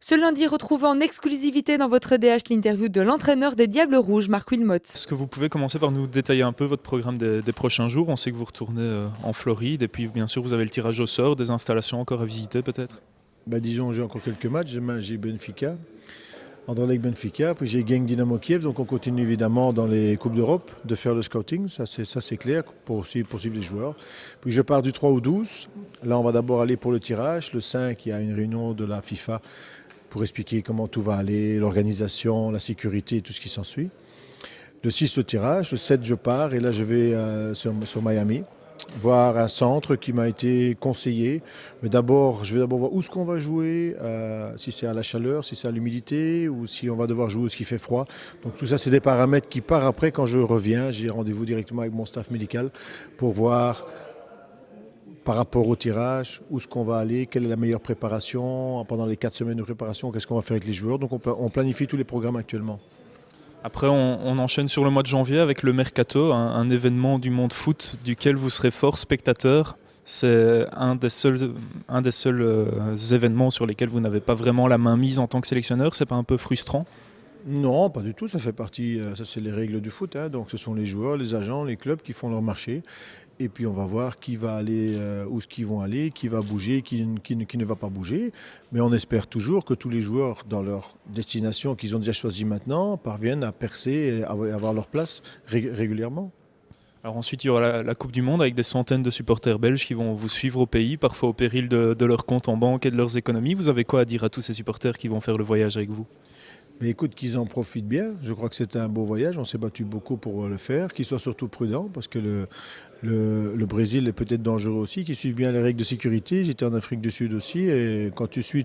Ce lundi, retrouvez en exclusivité dans votre DH l'interview de l'entraîneur des Diables Rouges, Marc Wilmot. Est-ce que vous pouvez commencer par nous détailler un peu votre programme des prochains jours? On sait que vous retournez en Floride et puis bien sûr vous avez le tirage au sort, des installations encore à visiter peut-être? Disons, j'ai encore quelques matchs. Demain, j'ai Benfica, Anderlecht Benfica, puis j'ai Genk Dynamo Kiev. Donc on continue évidemment dans les Coupes d'Europe de faire le scouting, ça c'est clair, pour suivre les joueurs. Puis je pars du 3 au 12. Là, on va d'abord aller pour le tirage. Le 5, il y a une réunion de la FIFA pour expliquer comment tout va aller, l'organisation, la sécurité et tout ce qui s'ensuit. Le 6, le tirage. Le 7, je pars et là, je vais sur Miami voir un centre qui m'a été conseillé. Mais d'abord, je vais d'abord voir où est-ce qu'on va jouer, si c'est à la chaleur, si c'est à l'humidité ou si on va devoir jouer où ce qui fait froid. Donc tout ça, c'est des paramètres qui partent après quand je reviens. J'ai rendez-vous directement avec mon staff médical pour voir par rapport au tirage, où est-ce qu'on va aller, quelle est la meilleure préparation pendant les 4 semaines de préparation, qu'est-ce qu'on va faire avec les joueurs. Donc on planifie tous les programmes actuellement. Après on enchaîne sur le mois de janvier avec le Mercato, un événement du monde foot duquel vous serez fort spectateur. C'est un des seuls événements sur lesquels vous n'avez pas vraiment la main mise en tant que sélectionneur. C'est pas un peu frustrant? Non, pas du tout. Ça fait partie, ça c'est les règles du foot, hein. Donc ce sont les joueurs, les agents, les clubs qui font leur marché. Et puis on va voir qui va aller, où ce qu'ils vont aller, qui va bouger, qui ne va pas bouger. Mais on espère toujours que tous les joueurs dans leur destination qu'ils ont déjà choisi maintenant parviennent à percer et à avoir leur place régulièrement. Alors ensuite il y aura la Coupe du Monde avec des centaines de supporters belges qui vont vous suivre au pays, parfois au péril de leur compte en banque et de leurs économies. Vous avez quoi à dire à tous ces supporters qui vont faire le voyage avec vous? Mais écoute, qu'ils en profitent bien. Je crois que c'était un beau voyage. On s'est battu beaucoup pour le faire. Qu'ils soient surtout prudents parce que le Brésil est peut-être dangereux aussi. Qu'ils suivent bien les règles de sécurité. J'étais en Afrique du Sud aussi. Et quand tu suis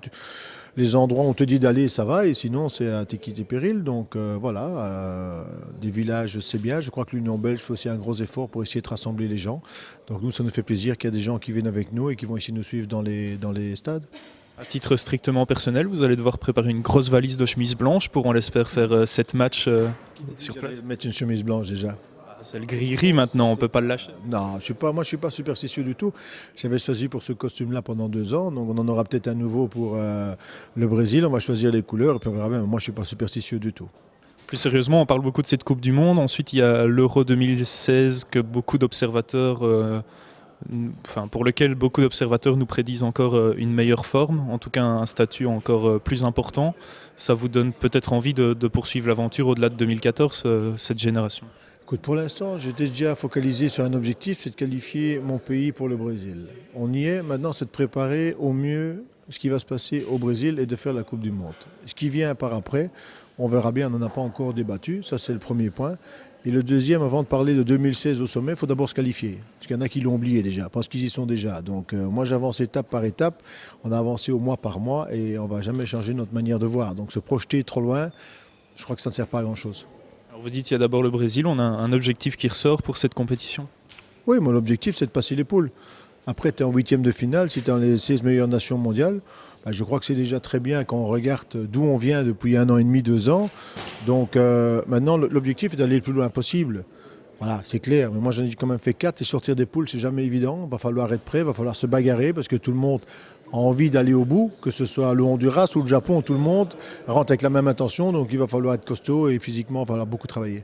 les endroits où on te dit d'aller, ça va. Et sinon, c'est à tes quitter péril. Donc voilà, des villages, c'est bien. Je crois que l'Union belge fait aussi un gros effort pour essayer de rassembler les gens. Donc nous, ça nous fait plaisir qu'il y a des gens qui viennent avec nous et qui vont essayer de nous suivre dans les stades. À titre strictement personnel, vous allez devoir préparer une grosse valise de chemises blanches pour, on l'espère, faire 7 matchs sur place. Mettre une chemise blanche déjà. C'est le gris-gris maintenant, on peut pas le lâcher. Non, moi je suis pas superstitieux du tout. J'avais choisi pour ce costume-là pendant 2 ans, donc on en aura peut-être un nouveau pour le Brésil. On va choisir les couleurs et puis on verra bien. Moi je suis pas superstitieux du tout. Plus sérieusement, on parle beaucoup de cette Coupe du Monde. Ensuite, il y a l'Euro 2016 que beaucoup d'observateurs, pour lequel beaucoup d'observateurs nous prédisent encore une meilleure forme, en tout cas un statut encore plus important. Ça vous donne peut-être envie de poursuivre l'aventure au-delà de 2014, cette génération? Écoute, pour l'instant, j'étais déjà focalisé sur un objectif, c'est de qualifier mon pays pour le Brésil. On y est, maintenant c'est de préparer au mieux ce qui va se passer au Brésil et de faire la Coupe du Monde. Ce qui vient par après, on verra bien, on n'en a pas encore débattu, ça c'est le premier point. Et le deuxième, avant de parler de 2016 au sommet, il faut d'abord se qualifier. Parce qu'il y en a qui l'ont oublié déjà, parce qu'ils y sont déjà. Donc moi j'avance étape par étape, on a avancé au mois par mois et on ne va jamais changer notre manière de voir. Donc se projeter trop loin, je crois que ça ne sert pas à grand-chose. Alors vous dites qu'il y a d'abord le Brésil, on a un objectif qui ressort pour cette compétition? Oui, mon objectif c'est de passer les poules. Après, tu es en huitième de finale, si tu es dans les 16 meilleures nations mondiales, je crois que c'est déjà très bien quand on regarde d'où on vient depuis 1 an et demi, 2 ans. Donc maintenant, l'objectif est d'aller le plus loin possible. Voilà, c'est clair. Mais moi, j'en ai quand même fait 4 et sortir des poules, c'est jamais évident. Il va falloir être prêt, il va falloir se bagarrer parce que tout le monde a envie d'aller au bout, que ce soit le Honduras ou le Japon, tout le monde rentre avec la même intention. Donc il va falloir être costaud et physiquement, il va falloir beaucoup travailler.